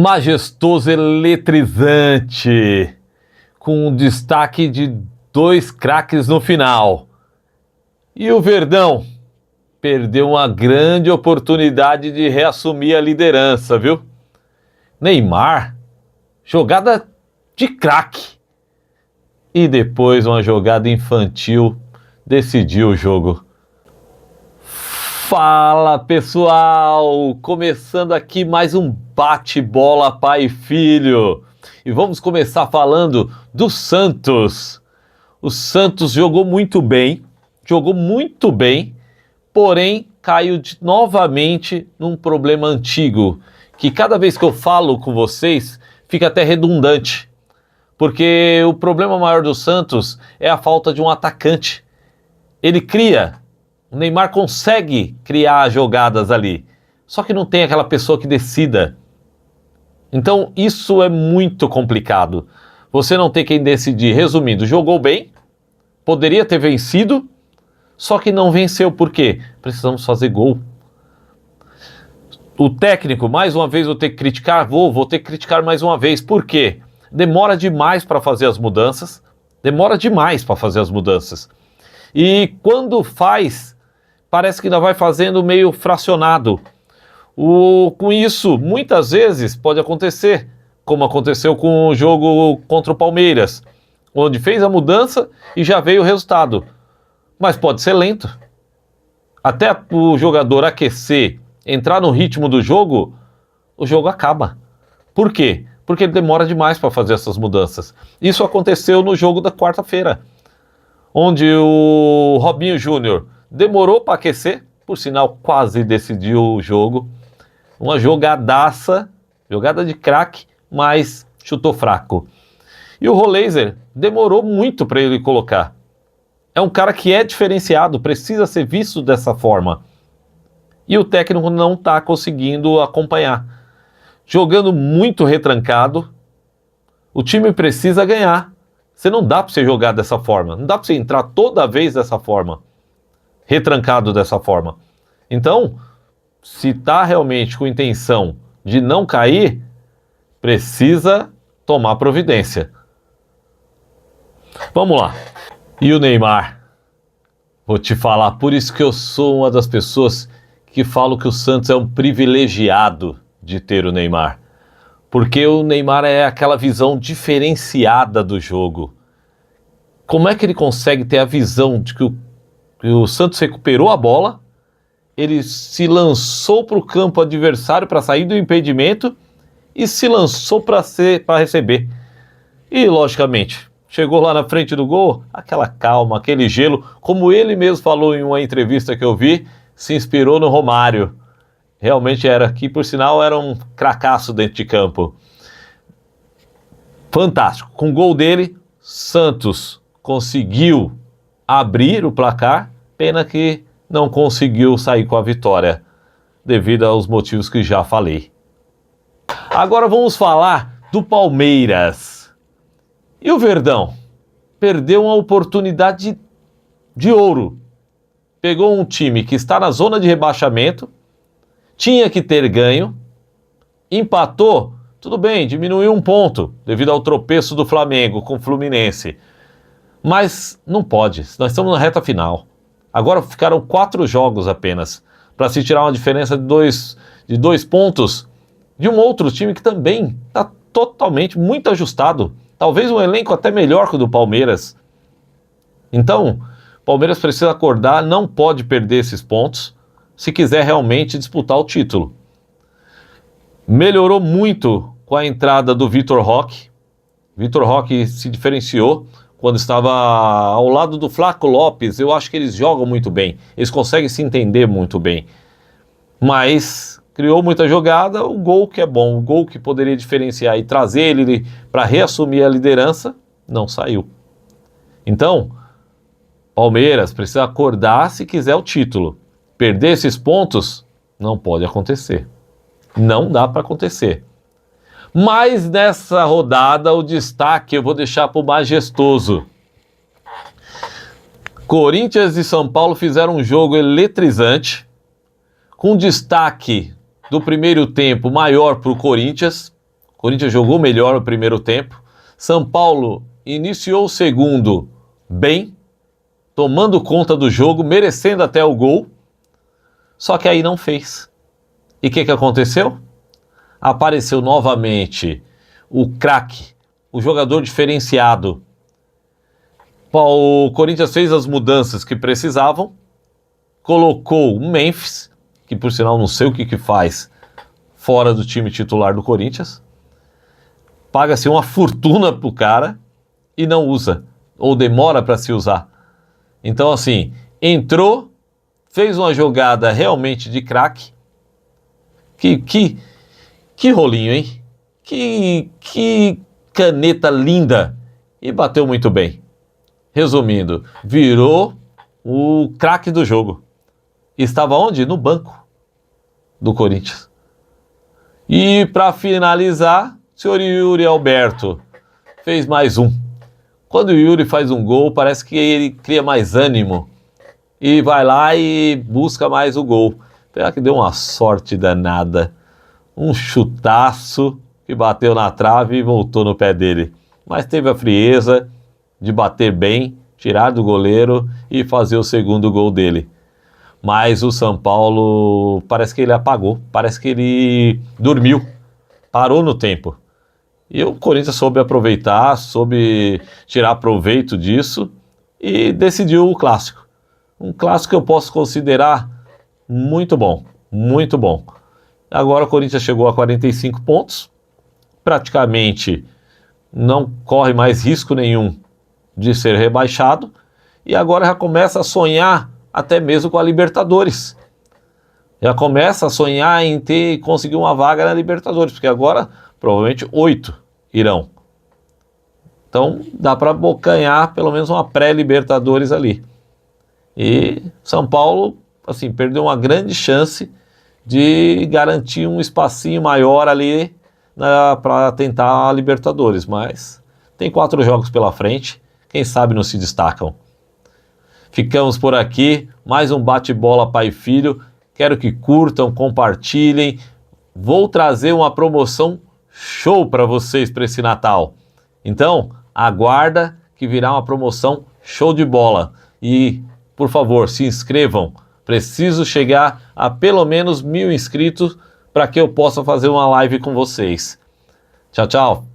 Majestoso, eletrizante, com um destaque de 2 craques no final. E o Verdão perdeu uma grande oportunidade de reassumir a liderança, viu? Neymar, jogada de craque. E depois uma jogada infantil decidiu o jogo. Fala, pessoal! Começando aqui mais um bate-bola pai e filho. E vamos começar falando do Santos. O Santos jogou muito bem, porém caiu novamente num problema antigo, que cada vez que eu falo com vocês fica até redundante. Porque o problema maior do Santos é a falta de um atacante. O Neymar consegue criar jogadas ali, só que não tem aquela pessoa que decida. Então isso é muito complicado. Você não tem quem decidir. Resumindo, jogou bem, poderia ter vencido, só que não venceu. Por quê? Precisamos fazer gol. O técnico, mais uma vez vou ter que criticar, vou ter que criticar mais uma vez. Por quê? Demora demais para fazer as mudanças. E quando faz, parece que ainda vai fazendo meio fracionado. Com isso, muitas vezes pode acontecer, como aconteceu com o jogo contra o Palmeiras, onde fez a mudança e já veio o resultado. Mas pode ser lento. Até o jogador aquecer, entrar no ritmo do jogo, o jogo acaba. Por quê? Porque ele demora demais para fazer essas mudanças. Isso aconteceu no jogo da quarta-feira, onde o Robinho Júnior demorou para aquecer, por sinal quase decidiu o jogo. Uma jogadaça, jogada de craque, mas chutou fraco. E o Roleiser demorou muito para ele colocar. É um cara que é diferenciado, precisa ser visto dessa forma. E o técnico não está conseguindo acompanhar. Jogando muito retrancado, o time precisa ganhar. Você não dá para você jogar dessa forma, não dá para você entrar toda vez dessa forma, retrancado dessa forma. Então, se está realmente com intenção de não cair, precisa tomar providência. Vamos lá. E o Neymar? Vou te falar, por isso que eu sou uma das pessoas que falo que o Santos é um privilegiado de ter o Neymar. Porque o Neymar é aquela visão diferenciada do jogo. Como é que ele consegue ter a visão de que o Santos recuperou a bola, ele se lançou para o campo adversário para sair do impedimento e se lançou para receber. E, logicamente, chegou lá na frente do gol, aquela calma, aquele gelo, como ele mesmo falou em uma entrevista que eu vi, se inspirou no Romário. Realmente que por sinal era um cracaço dentro de campo. Fantástico. Com o gol dele, Santos conseguiu abrir o placar, pena que não conseguiu sair com a vitória, devido aos motivos que já falei. Agora vamos falar do Palmeiras. E o Verdão? Perdeu uma oportunidade de ouro. Pegou um time que está na zona de rebaixamento, tinha que ter ganho, empatou, tudo bem, diminuiu 1 ponto, devido ao tropeço do Flamengo com o Fluminense. Mas não pode, nós estamos na reta final. Agora ficaram 4 jogos apenas, para se tirar uma diferença de 2 pontos de um outro time que também está totalmente muito ajustado. Talvez um elenco até melhor que o do Palmeiras. Então, o Palmeiras precisa acordar, não pode perder esses pontos, se quiser realmente disputar o título. Melhorou muito com a entrada do Vitor Roque. Vitor Roque se diferenciou quando estava ao lado do Flaco Lopes. Eu acho que eles jogam muito bem, eles conseguem se entender muito bem. Mas criou muita jogada, o gol que é bom, o gol que poderia diferenciar e trazer ele para reassumir a liderança, não saiu. Então, Palmeiras precisa acordar se quiser o título. Perder esses pontos não pode acontecer. Não dá para acontecer. Mas nessa rodada o destaque eu vou deixar para o Majestoso. Corinthians e São Paulo fizeram um jogo eletrizante, com destaque do primeiro tempo maior para o Corinthians, Corinthians jogou melhor o primeiro tempo. São Paulo iniciou o segundo bem, tomando conta do jogo, merecendo até o gol. Só que aí não fez. E o que aconteceu? Apareceu novamente o craque, o jogador diferenciado. O Corinthians fez as mudanças que precisavam, colocou o Memphis, que por sinal não sei o que faz fora do time titular do Corinthians, paga-se uma fortuna pro cara e não usa, ou demora para se usar. Então assim, entrou, fez uma jogada realmente de craque. Que rolinho, hein? Que caneta linda. E bateu muito bem. Resumindo, virou o craque do jogo. Estava onde? No banco do Corinthians. E para finalizar, o senhor Yuri Alberto fez mais um. Quando o Yuri faz um gol, parece que ele cria mais ânimo. E vai lá e busca mais o gol. Será que deu uma sorte danada? Um chutaço que bateu na trave e voltou no pé dele. Mas teve a frieza de bater bem, tirar do goleiro e fazer o segundo gol dele. Mas o São Paulo parece que ele apagou, parece que ele dormiu, parou no tempo. E o Corinthians soube aproveitar, soube tirar proveito disso e decidiu o clássico. Um clássico que eu posso considerar muito bom, muito bom. Agora o Corinthians chegou a 45 pontos, praticamente não corre mais risco nenhum de ser rebaixado e agora já começa a sonhar até mesmo com a Libertadores. Já começa a sonhar em conseguir uma vaga na Libertadores, porque agora provavelmente 8 irão. Então dá para abocanhar pelo menos uma pré-Libertadores ali. E São Paulo, assim, perdeu uma grande chance de garantir um espacinho maior ali para tentar a Libertadores, mas tem 4 jogos pela frente, quem sabe não se destacam. Ficamos por aqui, mais um bate-bola pai e filho, quero que curtam, compartilhem, vou trazer uma promoção show para vocês para esse Natal, então aguarda que virá uma promoção show de bola e, por favor, se inscrevam, preciso chegar a pelo menos 1000 inscritos para que eu possa fazer uma live com vocês. Tchau, tchau!